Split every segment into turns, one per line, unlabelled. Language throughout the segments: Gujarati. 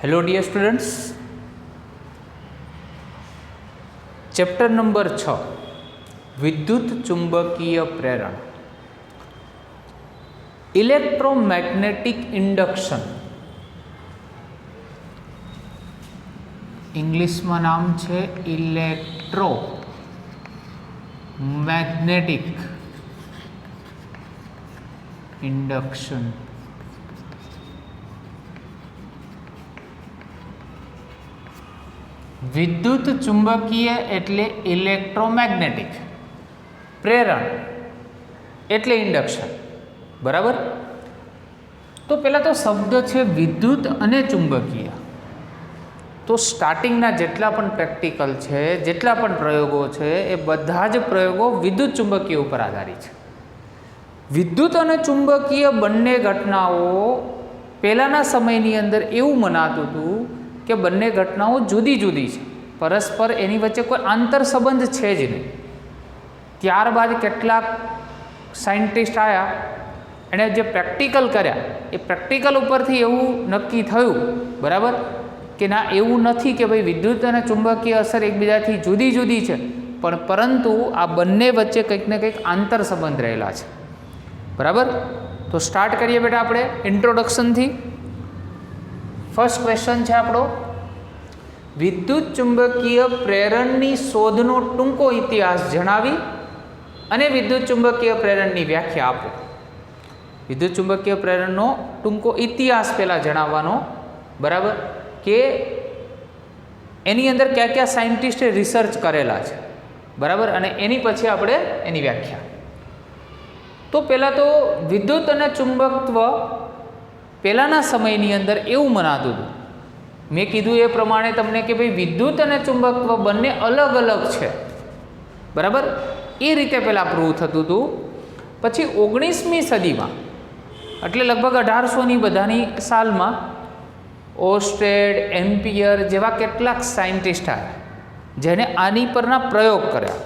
Hello dear students, chapter number 6 विद्युत चुंबकीय प्रेरण इलेक्ट्रोमैग्नेटिक इंडक्शन इंग्लिश में नाम है इलेक्ट्रोमैग्नेटिक इंडक्शन। विद्युत चुंबकीय एटले इलेक्ट्रोमैग्नेटिक, प्रेरण एटले इंडक्शन। बराबर। तो पहला तो शब्द है विद्युत अने चुंबकीय। तो स्टार्टिंगना जेटला पण प्रेक्टिकल है, जेटला पण प्रयोगों है, ए बधा ज प्रयोगों विद्युत चुंबकीय पर आधारित है। विद्युत अने चुंबकीय बंने घटनाओं पहलाना समयनी अंदर एवुं मनातुं हतुं कि बंने घटनाओं जुदी जुदी है, परस्पर एनी वच्चे कोई आंतर संबंध है ज नहीं। त्यारबाद केटलाक साइंटिस्ट आया, एने जे प्रेक्टिकल कर्या ए प्रेक्टिकल उपरथी एवुं नक्की थयुं, बराबर, कि ना एवुं नथी कि भाई विद्युत अने चुंबकीय असर एकबीजाथी जुदी जुदी है, पण परंतु आ बंने वच्चे कंईक ने कंईक आंतर संबंध रहेला छे। बराबर। तो स्टार्ट करिए बेटा आपणे इंट्रोडक्शन थी। फर्स्ट क्वेश्चन है आपणो, विद्युत चुंबकीय प्रेरणनी शोधनो टूंको इतिहास जणावी अने विद्युत चुंबकीय प्रेरणनी व्याख्या आपो। विद्युत चुंबकीय प्रेरणनो टूंको इतिहास पहला जणाववानो, बराबर, के एनी अंदर क्या क्या साइंटिस्टे रिसर्च करेला छे, बराबर, अने एनी पछी आपणे एनी व्याख्या। तो पहला तो विद्युत अने चुंबकत्व पहलाना समयनी अंदर एवं मनातुं हतुं, मैं कीधुं ए प्रमाणे तमने कि भाई विद्युत अने चुंबकत्व बंने अलग अलग है, बराबर, ए रीते पहला प्रूव थतुं हतुं। पछी 19મી સદીમાં એટલે લગભગ 1800ની બધાની સાલમાં ઓસ્ટેડ, એમ્પિયર જેવા કેટલાક સાયન્ટિસ્ટ આવ્યા જેને આની પરના પ્રયોગ કર્યા।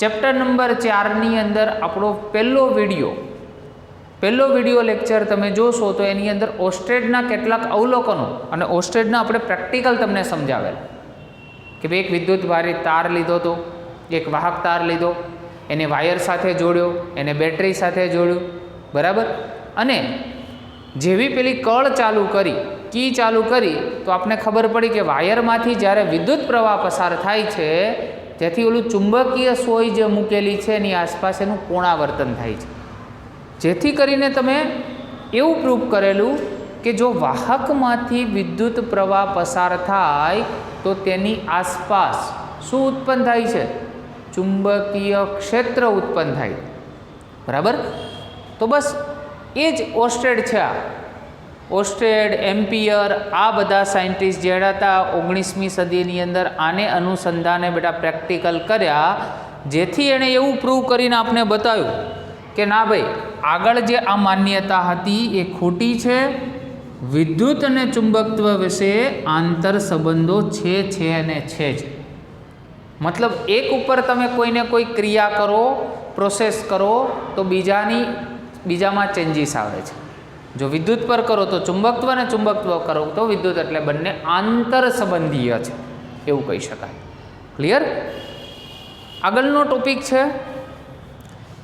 ચેપ્ટર નંબર 4ની અંદર આપણો પહેલો વિડીયો लेक्चर तमे जोशो तो एनी अंदर ओस्टेडना केटलाक अवलोकनों अने ओस्टेडना आपणे प्रेक्टिकल तमने समजावेल कि भाई एक विद्युत भारित तार लीधो तो, एक वाहक तार लीधो, एने वायर साथे जोड्यो, एने बेटरी साथे जोड्यो, बराबर, अने जेवी पेली कळ चालू करी, की चालू करी, तो आपने खबर पड़ी कि वायरमांथी ज्यारे विद्युत प्रवाह पसार थाय छे जेथी ओलुं चुंबकीय सोय जे मूकेली छे एनी आसपास एनुं कोणावर्तन थाय छे, जेथी करीने तमे एवुं प्रूव करेलुं कि जो वाहकमांथी विद्युत प्रवाह पसार थाय तो तेनी आसपास शुं उत्पन्न थाय छे? चुंबकीय क्षेत्र उत्पन्न थाय। बराबर। तो बस ए ज ओस्टेड छे। ओस्टेड, एम्पियर, आ बधा साइंटिस्ट जे हता 19મી સદીની अंदर आने अनुसंधाने बेटा प्रेक्टिकल कर्या, जेथी एणे एवुं प्रूव करीने आपने बताव्युं कि ना भाई आगळ जे आ मान्यता हती ए खोटी छे। विद्युत अने चुंबकत्व विषे आंतर संबंधों छे अने छे ज। मतलब एक उपर तमे कोईने कोई क्रिया करो, प्रोसेस करो तो बीजामां चेन्जीस आवे छे। जो विद्युत पर करो तो चुंबकत्व ने चुंबकत्व करो तो विद्युत, एटले बंने आंतर संबंधीय छे एवुं कही शकाय। क्लियर? आगळनो टॉपिक छे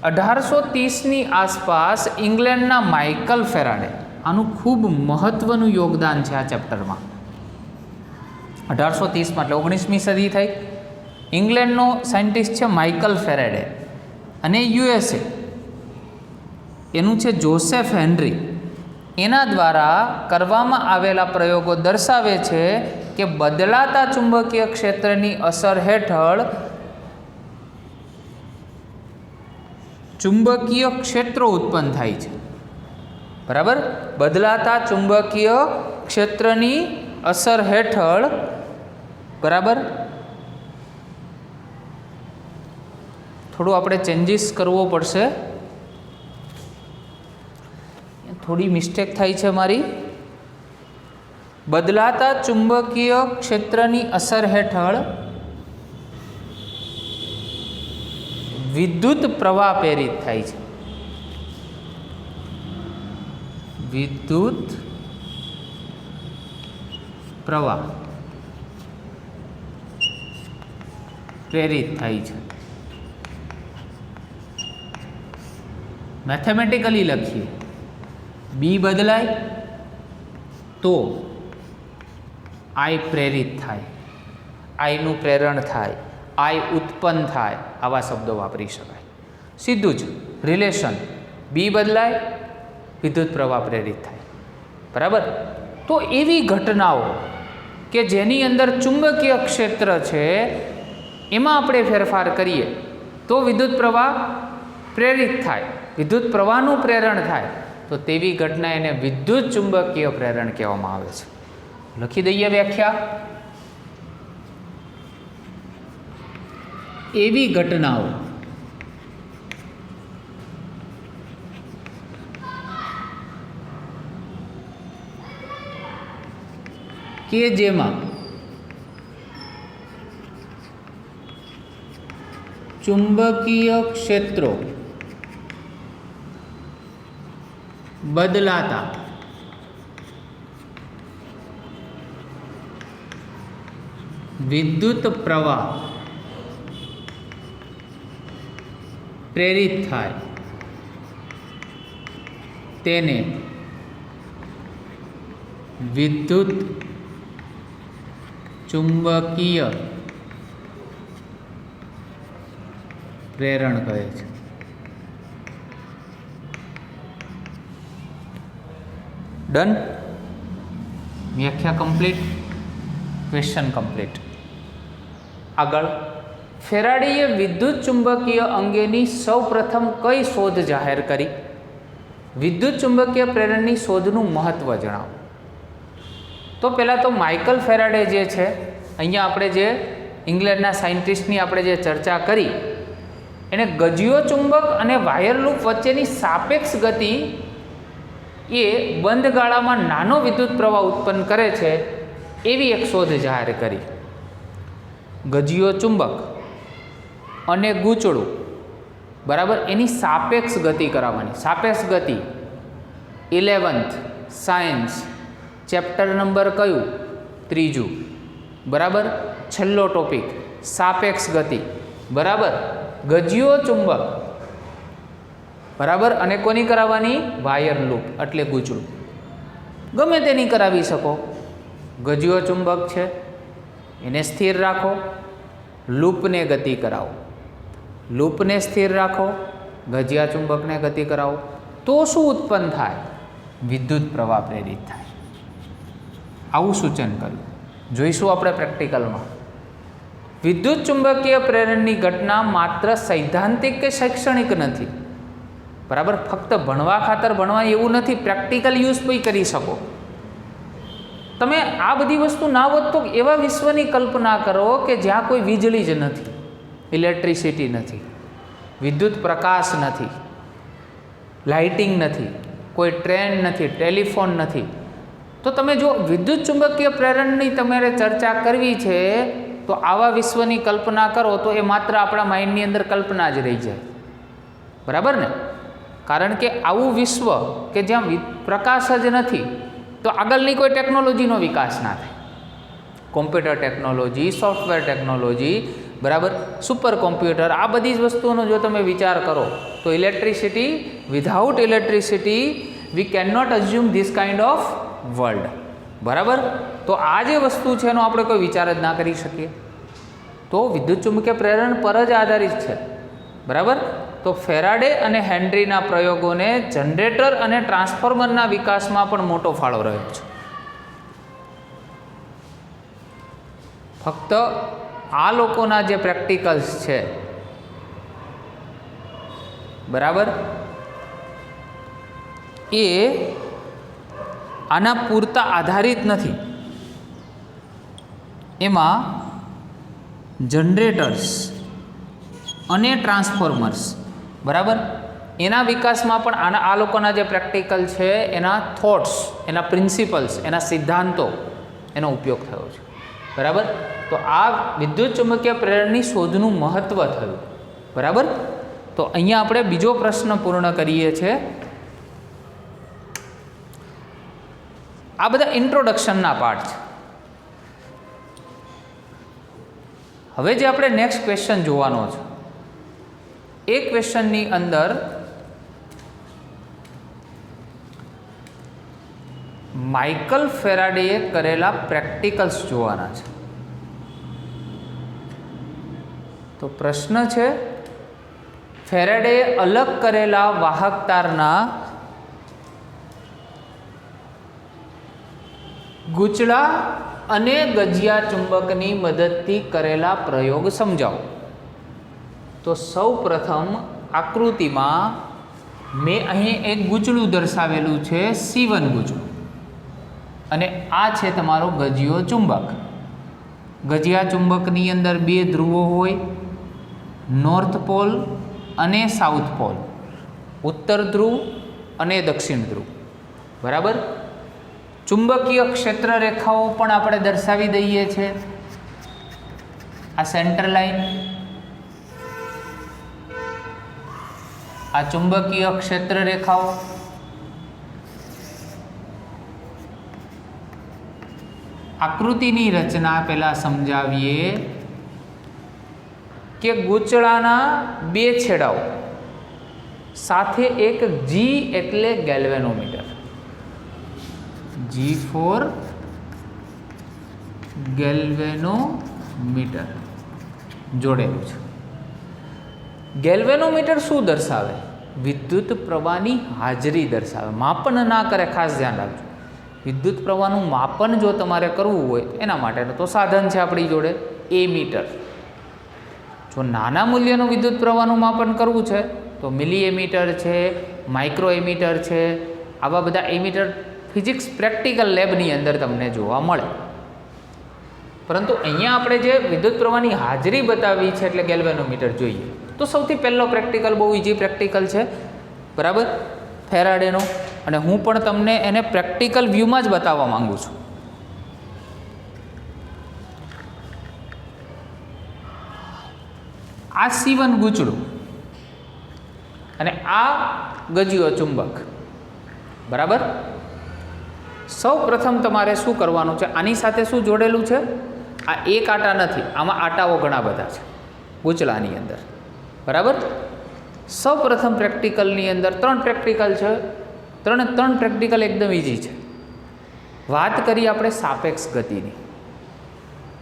1830ની आसपास इंग्लेंडना माइकल फेराडे, आनु खूब महत्वनुं योगदान है आ चेप्टरमां। 1830 में एटले 19મી સદી थई। इंग्लेंडनो साइंटिस्ट है माइकल फेराडे अने USA एनुं छे जोसेफ हेनरी। एना द्वारा करवामां आवेला प्रयोगों दर्शावे छे कि बदलाता चुंबकीय क्षेत्रनी असर हेठळ चुंबकीय क्षेत्रों उत्पन्न थाय छे। बराबर। बदलाता चुंबकीय क्षेत्रनी असर हेठळ, बराबर, थोड़ो आपणे चेन्जीस करवो पड़शे, थोड़ी मिस्टेक थाय छे मारी। बदलाता चुंबकीय क्षेत्रनी असर हेठळ विद्युत प्रवाह प्रेरित थाय छे। विद्युत પ્રવાહ પ્રેરિત થાય છે. મેથેમેટિકલી લખીએ, બી બદલાય તો આઈ પ્રેરિત થાય, આઈનું પ્રેરણ થાય, આઈ ઉત્પન્ન થાય, આવા શબ્દો વાપરી શકાય. સીધું જ રિલેશન, બી બદલાય વિદ્યુત પ્રવાહ પ્રેરિત થાય. બરાબર. તો એવી ઘટનાઓ કે જેની અંદર ચુંબકીય ક્ષેત્ર છે એમાં આપણે ફેરફાર કરીએ તો વિદ્યુત પ્રવાહ પ્રેરિત થાય, વિદ્યુત પ્રવાહનું પ્રેરણ થાય, તો તેવી ઘટના એને વિદ્યુત ચુંબકીય પ્રેરણ કહેવામાં આવે છે. લખી દઈએ વ્યાખ્યા. એવી ઘટનાઓ કે જેમાં ચુંબકીય ક્ષેત્રો બદલાતા વિદ્યુત પ્રવાહ પ્રેરિત થાય તેને વિદ્યુત ચુંબકીય પ્રેરણ કહે છે. ડન. વ્યાખ્યા કમ્પ્લીટ, ક્વેશ્ચન કમ્પ્લીટ. આગળ, ફેરાડેએ વિદ્યુત ચુંબકીય અંગેની સૌપ્રથમ કઈ શોધ જાહેર કરી? વિદ્યુત ચુંબકીય પ્રેરણની શોધનું મહત્વ જણાવો. તો પહેલાં તો માઇકલ ફેરાડે જે છે, અહીંયા આપણે જે ઇંગ્લેન્ડના સાયન્ટિસ્ટની આપણે જે ચર્ચા કરી, એણે ગજિયો ચુંબક અને વાયર લૂપ વચ્ચેની સાપેક્ષ ગતિ એ બંધ ગાળામાં નાનો વિદ્યુત પ્રવાહ ઉત્પન્ન કરે છે એવી એક શોધ જાહેર કરી. ગજિયો ચુંબક અને ગૂંચળું, બરાબર, એની સાપેક્ષ ગતિ કરાવવાની. સાપેક્ષ ગતિ 11th સાયન્સ ચેપ્ટર નંબર કયું? 3. બરાબર. છેલ્લો ટોપિક સાપેક્ષ ગતિ. બરાબર. ગજિયો ચુંબક, બરાબર, અને કોની કરાવવાની? વાયર લૂપ એટલે ગૂંચળું. ગમે તેની કરાવી શકો. ગજિયો ચુંબક છે એને સ્થિર રાખો, લૂપને ગતિ કરાવો. લૂપને સ્થિર રાખો, ગજિયા ચુંબકને ગતિ કરાવો, તો શું ઉત્પન્ન થાય? વિદ્યુત પ્રવાહ પ્રેરિત થાય. આવું સૂચન કર્યું. જોઈશું આપણે પ્રેક્ટિકલમાં. વિદ્યુત ચુંબકીય પ્રેરણની ઘટના માત્ર સૈદ્ધાંતિક કે શૈક્ષણિક નથી. બરાબર. ફક્ત ભણવા ખાતર ભણવા એવું નથી, પ્રેક્ટિકલ યુઝ પણ કરી શકો. તમે આ બધી વસ્તુ ના હોત તો એવા વિશ્વની કલ્પના કરો કે જ્યાં કોઈ વીજળી જ નથી, ઇલેક્ટ્રિસિટી નથી, વિદ્યુત પ્રકાશ નથી, લાઇટિંગ નથી, કોઈ ટ્રેન નથી, ટેલિફોન નથી. તો તમે જો વિદ્યુત ચુંબકીય પ્રેરણની તમારે ચર્ચા કરવી છે તો આવા વિશ્વની કલ્પના કરો તો એ માત્ર આપણા માઇન્ડની અંદર કલ્પના જ રહી જાય. બરાબર ને? કારણ કે આવું વિશ્વ કે જ્યાં પ્રકાશ જ નથી તો આગળની કોઈ ટેકનોલોજીનો વિકાસ ના થાય. કોમ્પ્યુટર ટેકનોલોજી, સોફ્ટવેર ટેકનોલોજી, બરાબર, સુપર કોમ્પ્યુટર, આ બધી જ વસ્તુઓનો જો તમે વિચાર કરો તો electricity, without electricity we can not assume this kind of world. બરાબર. તો આ જે વસ્તુ છે એનો આપણે કોઈ વિચાર જ ના કરી શકીએ. તો વિદ્યુત ચુંબકીય પ્રેરણ પર જ આધારિત છે. બરાબર. તો ફેરાડે અને હેનરીના પ્રયોગોને જનરેટર અને ટ્રાન્સફોર્મરના વિકાસમાં પણ મોટો ફાળો રહ્યો છે. ફક્ત આ લોકોના જે પ્રેક્ટિકલ્સ છે, બરાબર, એ આના પૂરતા આધારિત નથી. એમાં જનરેટર્સ અને ટ્રાન્સફોર્મર્સ, બરાબર, એના વિકાસમાં પણ આ લોકોના જે પ્રેક્ટિકલ છે એના થોટ્સ, એના પ્રિન્સિપલ્સ, એના સિદ્ધાંતો, એનો ઉપયોગ થયો છે. બરાબર. તો આ વિદ્યુત ચુંબકીય પ્રેરણની શોધનું મહત્ત્વ થયું. બરાબર. તો અહીંયા આપણે બીજો પ્રશ્ન પૂર્ણ કરીએ છીએ. આ બધા ઇન્ટ્રોડક્શનના પાર્ટ છે. હવે જે આપણે નેક્સ્ટ ક્વેશ્ચન જોવાનો છે એ ક્વેશ્ચનની અંદર માઇકલ ફેરાડેએ કરેલા પ્રેક્ટિકલ્સ જોવાના છે. તો પ્રશ્ન છે, ફેરાડેએ અલગ કરેલા વાહક તારના ગૂંચળા અને ગજિયા ચુંબકની મદદથી કરેલા પ્રયોગ સમજાવો. તો સૌ પ્રથમ આકૃતિમાં મેં અહીં એક ગૂંચળું દર્શાવેલું છે, C1 ગૂંચળું, અને આ છે તમારો ગજિયો ચુંબક. ગજિયા ચુંબકની અંદર બે ધ્રુવો હોય, નોર્થ પોલ અને સાઉથ પોલ, ઉત્તર ધ્રુવ અને દક્ષિણ ધ્રુવ. બરાબર. ચુંબકીય ક્ષેત્ર રેખાઓ પણ આપણે દર્શાવી દઈએ છીએ. આ સેન્ટર લાઈન, આ ચુંબકીય ક્ષેત્ર રેખાઓ. આકૃતિની રચના પહેલા સમજાવીએ કે ગૂંચળાના બે છેડાઓ સાથે એક જી એટલે ગેલ્વેનોમીટર, G for ગેલ્વેનોમીટર જોડેલું છે. ગેલ્વેનોમીટર શું દર્શાવે? વિદ્યુત પ્રવાહની હાજરી દર્શાવે. માપન ના કરે, ખાસ ધ્યાન રાખજો. વિદ્યુત પ્રવાહનું માપન જો તમારે કરવું હોય એના માટેનું તો સાધન છે આપણી જોડે, એમીટર. જો નાના મૂલ્યનું વિદ્યુત પ્રવાહનું માપન કરવું છે તો મિલી એમીટર છે, માઇક્રો એમીટર છે, આવા બધા એમીટર ફિઝિક્સ પ્રેક્ટિકલ લેબની અંદર તમને જોવા મળે. પરંતુ અહીંયા આપણે જે વિદ્યુત પ્રવાહની હાજરી બતાવી છે એટલે ગેલ્વેનોમીટર જોઈએ. તો સૌથી પહેલો પ્રેક્ટિકલ બહુ ઇઝી પ્રેક્ટિકલ છે, બરાબર, ફેરાડેનો, અને હું પણ તમને એને પ્રેક્ટિકલ વ્યૂમાં જ બતાવવા માંગુ છું. આ C1 ગૂંચળું અને આ ગજિયો ચુંબક, બરાબર. સૌ પ્રથમ તમારે શું કરવાનું છે, આની સાથે શું જોડેલું છે? આ એક આટા નથી, આમાં આટાઓ ઘણા બધા છે ગૂંચળાની અંદર, બરાબર. સૌ પ્રથમ પ્રેક્ટિકલની અંદર 3 પ્રેક્ટિકલ છે, ત્રણ પ્રેક્ટિકલ એકદમ ઇઝી છે. વાત કરી આપણે સાપેક્ષ ગતિની.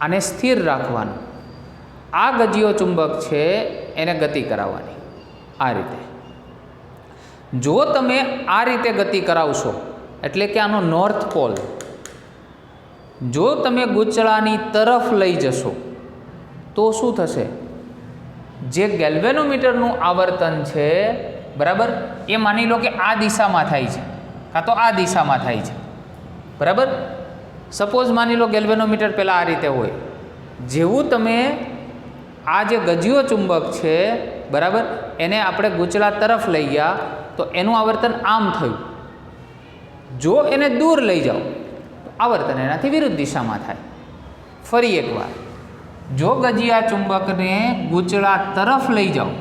આને સ્થિર રાખવાનું. આ ગજિયો ચુંબક છે એને ગતિ કરાવવાની આ રીતે. જો તમે આ રીતે ગતિ કરાવશો એટલે કે આનો નોર્થ પોલ જો તમે ગૂંચળાની તરફ લઈ જશો તો શું થશે? જે ગેલ્વેનોમીટરનું આવર્તન છે, બરાબર, એ માની લો કે આ દિશામાં થાય છે કાં તો આ દિશામાં થાય છે, બરાબર. સપોઝ માની લો ગેલ્વેનોમીટર પહેલાં આ રીતે હોય. જેવું તમે આ જે ગજિયો ચુંબક છે, બરાબર, એને આપણે ગૂંચળા તરફ લઈ ગયા તો એનું આવર્તન આમ થયું. જો એને દૂર લઈ જાઓ તો આવર્તન એનાથી વિરુદ્ધ દિશામાં થાય. ફરી એકવાર, જો ગજિયા ચુંબકને ગૂંચળા તરફ લઈ જાઓ,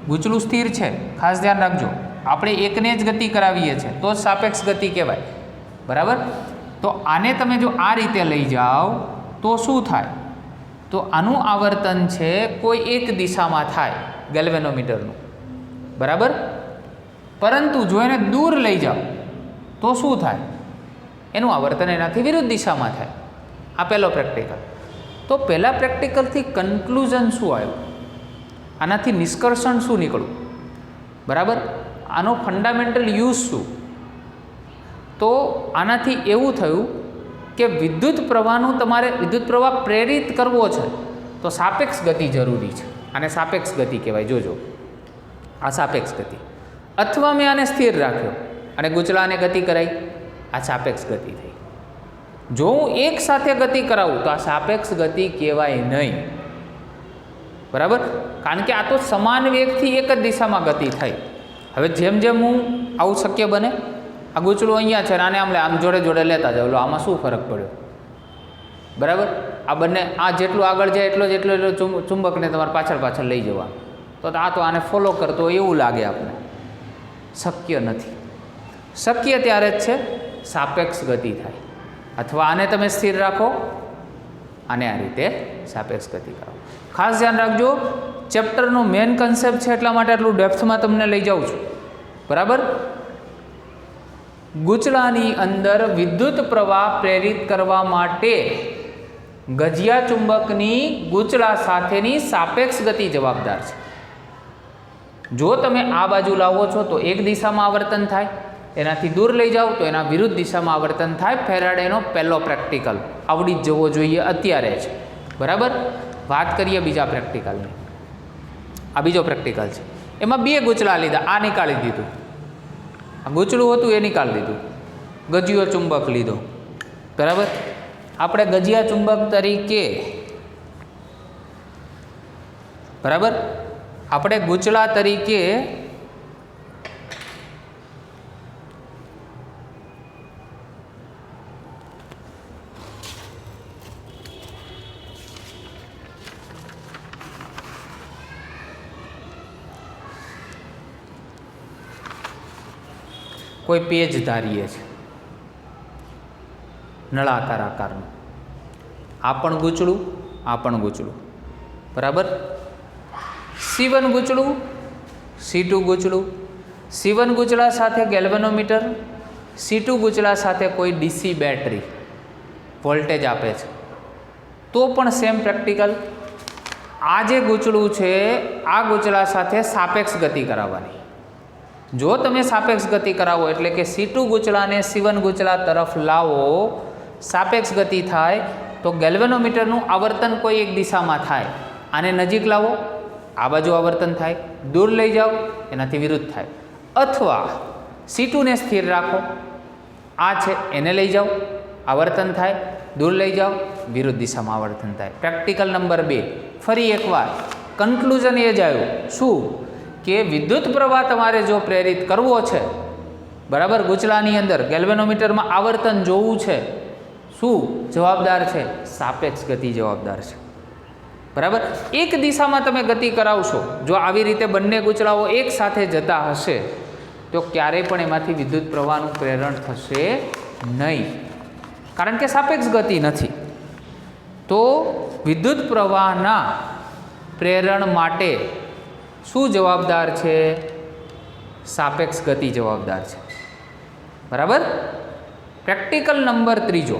ગૂંચળું સ્થિર છે, ખાસ ધ્યાન રાખજો, આપણે એકને જ ગતિ કરાવીએ છીએ તો જ સાપેક્ષ ગતિ કહેવાય, બરાબર. તો આને તમે જો આ રીતે લઈ જાઓ તો શું થાય? તો આનું આવર્તન છે કોઈ એક દિશામાં થાય ગેલ્વેનોમીટરનું, બરાબર. પરંતુ જો એને દૂર લઈ જાઓ તો શું થાય? એનું આવર્તન એનાથી વિરુદ્ધ દિશામાં થાય. આ પહેલો પ્રેક્ટિકલ. તો પહેલા પ્રેક્ટિકલથી કન્ક્લુઝન શું આવ્યું? આનાથી નિષ્કર્ષણ શું નીકળ્યું? બરાબર. આનો ફંડામેન્ટલ યુઝ શું? તો આનાથી એવું થયું કે વિદ્યુત પ્રવાહનું તમારે વિદ્યુત પ્રવાહ પ્રેરિત કરવો છે તો સાપેક્ષ ગતિ જરૂરી છે. આને સાપેક્ષ ગતિ કહેવાય. જોજો, આ સાપેક્ષ ગતિ. અથવા મેં આને સ્થિર રાખ્યો અને ગૂંચળાને ગતિ કરાવી, આ સાપેક્ષ ગતિ થઈ. જો હું એક સાથે ગતિ કરાવું તો આ સાપેક્ષ ગતિ કહેવાય નહીં, બરાબર. કારણ કે આ તો સમાન વેગથી એક જ દિશામાં ગતિ થઈ. હવે જેમ જેમ હું આવું શક્ય બને, આ ગૂંચળું અહીંયા છે અને આમ જોડે જોડે લેતા જાવ, આમાં શું ફરક પડ્યો? બરાબર. આ બંને આ જેટલું આગળ જાય એટલો જ એટલો ચુંબકને તમારે પાછળ લઈ જવા, તો આ તો આને ફોલો કરતો એવું લાગે આપણે. શક્ય નથી. શક્ય ત્યારે જ છે સાપેક્ષ ગતિ થાય. અથવા આને તમે સ્થિર રાખો આને આ રીતે સાપેક્ષ ગતિ કરાવો. ખાસ ધ્યાન રાખજો, ચેપ્ટરનો મેઇન કન્સેપ્ટ છે એટલા માટે આટલું ડેપ્થમાં તમને લઈ જાઉં છું. બરાબર. ગૂંચળાની અંદર વિદ્યુત પ્રવાહ પ્રેરિત કરવા માટે ગજિયા ચુંબકની ગૂંચળા સાથેની સાપેક્ષ ગતિ જવાબદાર છે. જો તમે આ બાજુ લાવો છો તો એક દિશામાં આવર્તન થાય, એનાથી દૂર લઈ જાઓ તો એના વિરુદ્ધ દિશામાં આવર્તન થાય. ફેરાડેનો પહેલો પ્રેક્ટિકલ આવડી જ જવો જોઈએ અત્યારે જ. બરાબર. વાત કરીએ બીજા પ્રેક્ટિકલની. આ બીજો પ્રેક્ટિકલ છે, એમાં બે ગૂંચળા લીધા. આ નીકાળી દીધું, આ ગૂંચળું હતું એ નીકાળી દીધું, ગજિયો ચુંબક લીધો. બરાબર. આપણે ગજિયા ચુંબક તરીકે, બરાબર, આપણે ગૂંચળા તરીકે કોઈ પેજ ધારીએ છીએ નળાકાર આકારનું. આ પણ ગૂંચળું, આ પણ ગૂંચળું. બરાબર. C1 ગૂંચળું, C2 ગૂંચળું. C1 ગૂંચળા સાથે ગેલ્વેનોમીટર, C2 ગૂંચળા સાથે કોઈ ડીસી બેટરી વોલ્ટેજ આપે છે. તો પણ સેમ પ્રેક્ટિકલ. આ જે ગૂંચળું છે આ ગૂંચળા સાથે સાપેક્ષ ગતિ કરાવવાની. જો તમે સાપેક્ષ ગતિ કરાવો એટલે કે C2 ગૂંચળાને C1 ગૂંચળા તરફ લાવો, સાપેક્ષ ગતિ થાય તો ગેલ્વેનોમીટરનું આવર્તન કોઈ એક દિશામાં થાય. આને નજીક લાવો, આ બાજુ આવર્તન થાય. દૂર લઈ જાઓ, એનાથી વિરુદ્ધ થાય. અથવા C2 ને સ્થિર રાખો, આ છે એને લઈ જાઓ, આવર્તન થાય. દૂર લઈ જાઓ, વિરુદ્ધ દિશામાં આવર્તન થાય. Practical number 2. ફરી એકવાર કન્ક્લુઝન એ જ આવ્યું શું કે વિદ્યુત પ્રવાહ તમારે જો પ્રેરિત કરવો છે, બરાબર, ગૂંચળાની અંદર ગેલ્વેનોમીટરમાં આવર્તન જોવું છે, શું જવાબદાર છે? સાપેક્ષ ગતિ જવાબદાર છે. બરાબર. એક દિશામાં તમે ગતિ કરાવશો, જો આવી રીતે બંને ગૂંચળાઓ એક સાથે જતા હશે તો ક્યારેય પણ એમાંથી વિદ્યુત પ્રવાહનું પ્રેરણ થશે નહીં, કારણ કે સાપેક્ષ ગતિ નથી. તો વિદ્યુત પ્રવાહના પ્રેરણ માટે શું જવાબદાર છે? સાપેક્ષ ગતિ જવાબદાર છે. બરાબર. Practical number 3.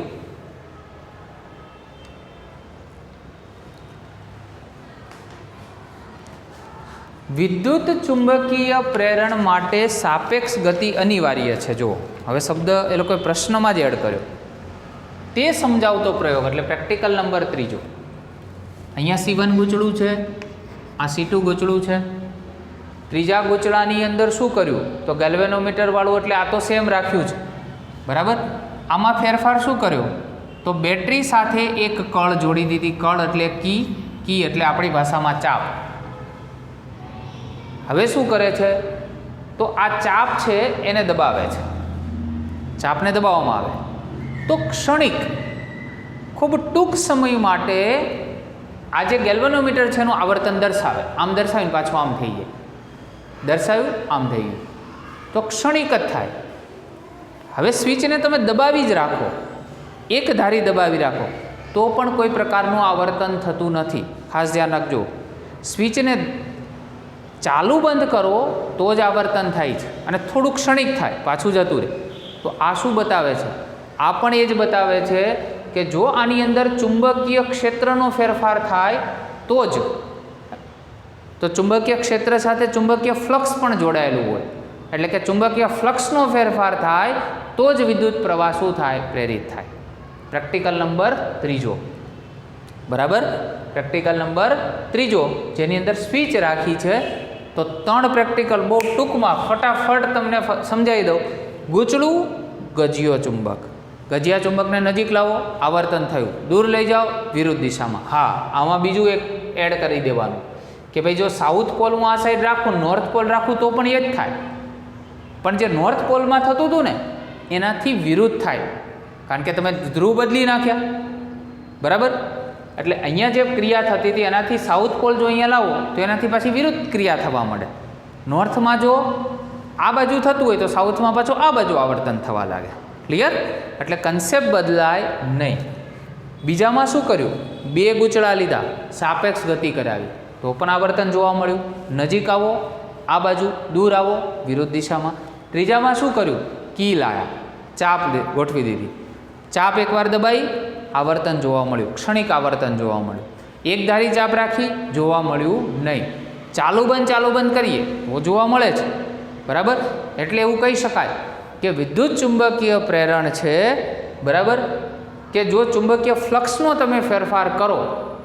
વિદ્યુત ચુંબકીય પ્રેરણ માટે સાપેક્ષ ગતિ અનિવાર્ય છે. જુઓ, હવે શબ્દ એ લોકોએ પ્રશ્નમાં જ એડ કર્યો, તે સમજાવતો પ્રયોગ એટલે પ્રેક્ટિકલ નંબર 3. અહીંયા C1 ગૂંચળું છે, આ C2 ગૂંચળું છે. ત્રીજા ગૂંચળાની અંદર શું કર્યું તો ગેલ્વેનોમીટર વાળું, એટલે આ તો સેમ રાખ્યું છે. બરાબર. આમાં ફેરફાર શું કર્યો તો બેટરી સાથે એક કળ જોડી દીધી. કળ એટલે કી એટલે આપણી ભાષામાં ચાપ. હવે શું કરે છે તો આ ચાપ છે એને દબાવે છે. ચાપને દબાવવામાં આવે તો ક્ષણિક, ખૂબ ટૂંક સમય માટે આ જે ગેલ્વેનોમીટર છે એનું આવર્તન દર્શાવે. આમ દર્શાવીને પાછું આમ થઈ જાય, દર્શાવ્યું આમ થઈ ગયું, તો ક્ષણિક જ થાય. હવે સ્વિચને તમે દબાવી જ રાખો, એક ધારી દબાવી રાખો તો પણ કોઈ પ્રકારનું આવર્તન થતું નથી. ખાસ ધ્યાન રાખજો, સ્વિચને ચાલુ બંધ કરો તો જ આવર્તન થાય છે અને થોડું ક્ષણિક થાય, પાછું જતું રહે. તો આ શું બતાવે છે? આ પણ એ જ બતાવે છે કે જો આની અંદર ચુંબકીય ક્ષેત્રનો ફેરફાર થાય તો જ, તો ચુંબકીય ક્ષેત્ર સાથે ચુંબકીય ફ્લક્સ પણ જોડાયેલું હોય, એટલે કે ચુંબકીય ફ્લક્સનો ફેરફાર થાય તો જ વિદ્યુત પ્રવાહ શું થાય? પ્રેરિત થાય. Practical number 3. બરાબર. પ્રેક્ટિકલ નંબર 3 જેની અંદર સ્વિચ રાખી છે. તો 3 પ્રેક્ટિકલ બહુ ટૂંકમાં ફટાફટ તમને સમજાવી દઉં. ગૂંચળું, ગજિયો ચુંબક. ગજિયા ચુંબકને નજીક લાવો, આવર્તન થયું. દૂર લઈ જાઓ, વિરુદ્ધ દિશામાં. હા, આમાં બીજું એક એડ કરી દેવાનું કે ભાઈ જો સાઉથ પોલ હું આ સાઈડ રાખું, નોર્થ પોલ રાખું તો પણ એ જ થાય, પણ જે નોર્થ પોલમાં થતું હતું ને એનાથી વિરુદ્ધ થાય, કારણ કે તમે ધ્રુવ બદલી નાખ્યા. બરાબર. એટલે અહીંયા જે ક્રિયા થતી હતી એનાથી સાઉથ પોલ જો અહીંયા લાવો તો એનાથી પાછી વિરુદ્ધ ક્રિયા થવા માંડે. નોર્થમાં જો આ બાજુ થતું હોય તો સાઉથમાં પાછું આ બાજુ આવર્તન થવા લાગે. ક્લિયર? એટલે કન્સેપ્ટ બદલાય નહીં. બીજામાં શું કર્યું, બે ગૂંચળા લીધા, સાપેક્ષ ગતિ કરાવી, તો પણ આવર્તન જોવા મળ્યું. નજીક આવો આ બાજુ, દૂર આવો વિરુદ્ધ દિશામાં. ત્રીજામાં શું કર્યું, કી લાયા, ચાપ ગોઠવી દીધી, ચાપ એકવાર દબાઈ, આવર્તન જોવા મળ્યું, ક્ષણિક આવર્તન જોવા મળ્યું. એક ધારી ચાપ રાખી, જોવા મળ્યું નહીં. ચાલુ બંધ કરીએ તો જોવા મળે છે, બરાબર. એટલે એવું કહી શકાય કે વિદ્યુત ચુંબકીય પ્રેરણ છે, બરાબર, કે જો ચુંબકીય ફ્લક્સનો તમે ફેરફાર કરો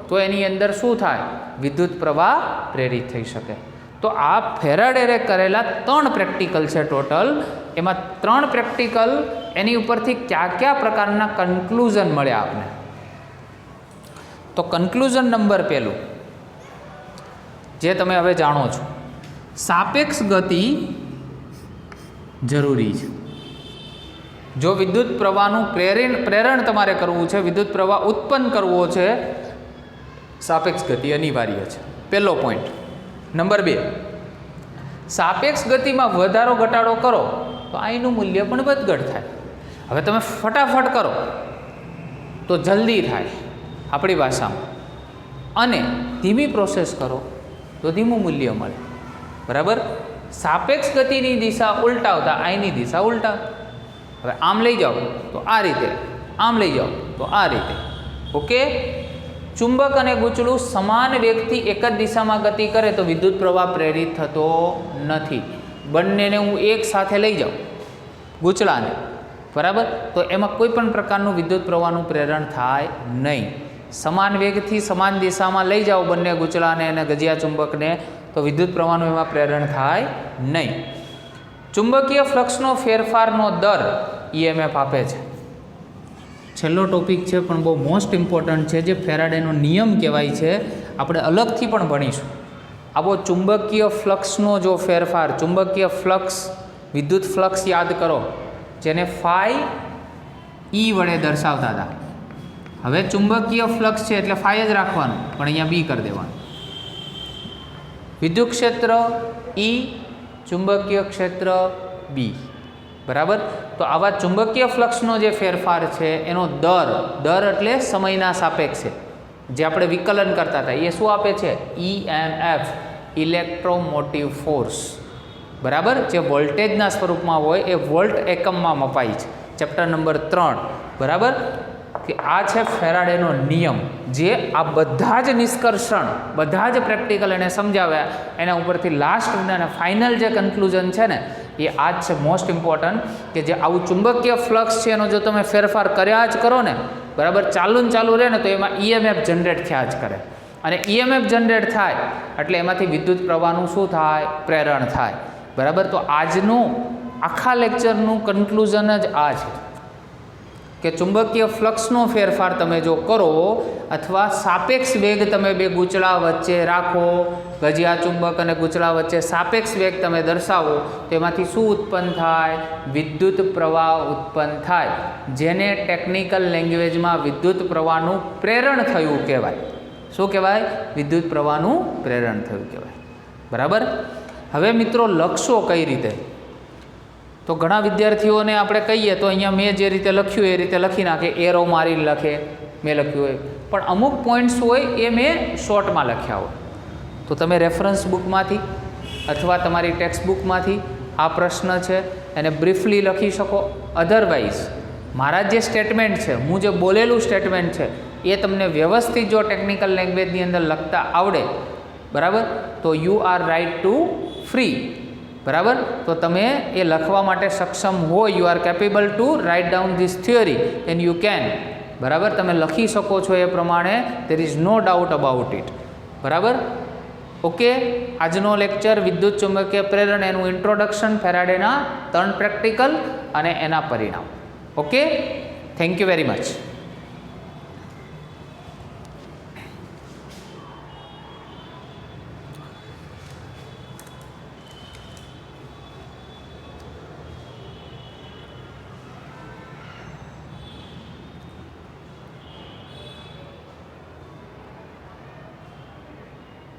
તો એની અંદર શું થાય, વિદ્યુત પ્રવાહ પ્રેરિત થઈ શકે. તો આ ફેરાડેએ કરેલા 3 પ્રેક્ટિકલ છે ટોટલ. એમાં 3 પ્રેક્ટિકલ, એની ઉપરથી કયા પ્રકારના કન્ક્લુઝન મળ્યા આપને. તો કન્ક્લુઝન નંબર 1 જે તમે હવે જાણો છો, સાપેક્ષ ગતિ જરૂરી છે. જો વિદ્યુત પ્રવાહનું પ્રેરણ તમારે કરવું છે, વિદ્યુત પ્રવાહ ઉત્પન્ન કરવો છે, સાપેક્ષ ગતિ અનિવાર્ય છે. પહેલો પોઈન્ટ. નંબર 2, સાપેક્ષ ગતિમાં વધારો ઘટાડો કરો તો આનું મૂલ્ય પણ વધઘટ થાય. હવે તમે ફટાફટ કરો તો જલ્દી થાય આપણી ભાષામાં, અને ધીમી પ્રોસેસ કરો તો ધીમું મૂલ્ય મળે, બરાબર. સાપેક્ષ ગતિની દિશા ઉલટાવતા આની દિશા ઉલટાવ. હવે આમ લઈ જાઓ તો આ રીતે, આમ લઈ જાઓ તો આ રીતે. ઓકે. ચુંબક અને ગૂંચળું સમાન વેગથી એક જ દિશામાં ગતિ કરે તો વિદ્યુત પ્રવાહ પ્રેરિત થતો નથી. બંનેને હું એક સાથે લઈ જાઉં, ગૂંચળાને, બરાબર, તો એમાં કોઈ પણ પ્રકારનું વિદ્યુત પ્રવાહનું પ્રેરણ થાય નહીં. સમાન વેગથી સમાન દિશામાં લઈ જાઓ બંને ગૂંચળાને અને ગજિયા ચુંબકને, તો વિદ્યુત પ્રવાહનું એમાં પ્રેરણ થાય નહીં. ચુંબકીય ફ્લક્સનો ફેરફારનો દર EMF આપે છે. છેલ્લો ટોપિક છે પણ બહુ મોસ્ટ ઇમ્પોર્ટન્ટ છે, જે ફેરાડેનો નિયમ કહેવાય છે. આપણે અલગથી પણ ભણીશું. આવો ચુંબકીય ફ્લક્સનો જો ફેરફાર, ચુંબકીય ફ્લક્સ, વિદ્યુત ફ્લક્સ યાદ કરો, જેને ફાઈ E વડે દર્શાવતા હતા. હવે ચુંબકીય ફ્લક્સ છે એટલે ફાઈ જ રાખવાનું, પણ અહીંયા બી કરી દેવાનું. વિદ્યુત ક્ષેત્ર E, ચુંબકીય ક્ષેત્ર બી, બરાબર. તો આવા ચુંબકીય ફ્લક્સનો જે ફેરફાર છે એનો દર એટલે સમયના સાપેક્ષે જે આપણે વિકલન કરતા હતા, એ શું આપે છે, EMF, ઇલેક્ટ્રોમોટિવ ફોર્સ, બરાબર. જે વોલ્ટેજના સ્વરૂપમાં હોય એ વોલ્ટ એકમમાં મપાય છે. ચેપ્ટર નંબર 3, બરાબર. કે આ છે ફેરાડેનો નિયમ, જે આ બધા જ નિષ્કર્ષણ, બધા જ પ્રેક્ટિકલ એને સમજાવ્યા, એના ઉપરથી લાસ્ટ અને ફાઇનલ જે કન્ક્લુઝન છે ને એ આ જ છે મોસ્ટ ઇમ્પોર્ટન્ટ. કે જે આવું ચુંબકીય ફ્લક્સ છે એનો જો તમે ફેરફાર કર્યા જ કરો ને, બરાબર, ચાલુ રહે ને, તો એમાં EMF જનરેટ થયા જ કરે, અને EMF જનરેટ થાય એટલે એમાંથી વિદ્યુત પ્રવાહનું શું થાય, પ્રેરણ થાય, બરાબર. તો આજનું આખા લેક્ચરનું કન્ક્લુઝન જ આ છે કે ચુંબકીય ફ્લક્સનો ફેરફાર તમે જો કરો, અથવા સાપેક્ષ વેગ તમે બે ગૂંચળા વચ્ચે રાખો, ગજિયા ચુંબક અને ગૂંચળા વચ્ચે સાપેક્ષ વેગ તમે દર્શાવો, તો એમાંથી શું ઉત્પન્ન થાય, વિદ્યુત પ્રવાહ ઉત્પન્ન થાય, જેને ટેકનિકલ લેંગ્વેજમાં વિદ્યુત પ્રવાહનું પ્રેરણ થયું કહેવાય. શું કહેવાય, વિદ્યુત પ્રવાહનું પ્રેરણ થયું કહેવાય, બરાબર. હવે મિત્રો લખશો કઈ રીતે, તો ઘણા વિદ્યાર્થીઓને આપણે કહીએ તો અહીંયા મેં જે રીતે લખ્યું એ રીતે લખી નાખે, એરો મારી લખે, મેં લખ્યું હોય, પણ અમુક પોઈન્ટ્સ હોય એ મેં શોર્ટમાં લખ્યા હોય. તો તમે રેફરન્સ બુકમાંથી અથવા તમારી ટેક્સ્ટ બુકમાંથી આ પ્રશ્ન છે એને બ્રીફલી લખી શકો. અધરવાઇઝ મારા જે સ્ટેટમેન્ટ છે, હું જે બોલેલું સ્ટેટમેન્ટ છે, એ તમને વ્યવસ્થિત જો ટેકનિકલ લેંગ્વેજની અંદર લખતા આવડે, બરાબર, તો you are write to free, બરાબર. તો તમે એ લખવા માટે સક્ષમ હોય, you are capable to write down this theory and you can, બરાબર. તમે લખી શકો છો એ પ્રમાણે, there is no doubt about it, બરાબર. ઓકે. આજનો લેક્ચર વિદ્યુત ચુંબકીય પ્રેરણ, એનું ઇન્ટ્રોડક્શન, ફેરાડેના 3 પ્રેક્ટિકલ અને એના પરિણામ. Okay. Thank you very much.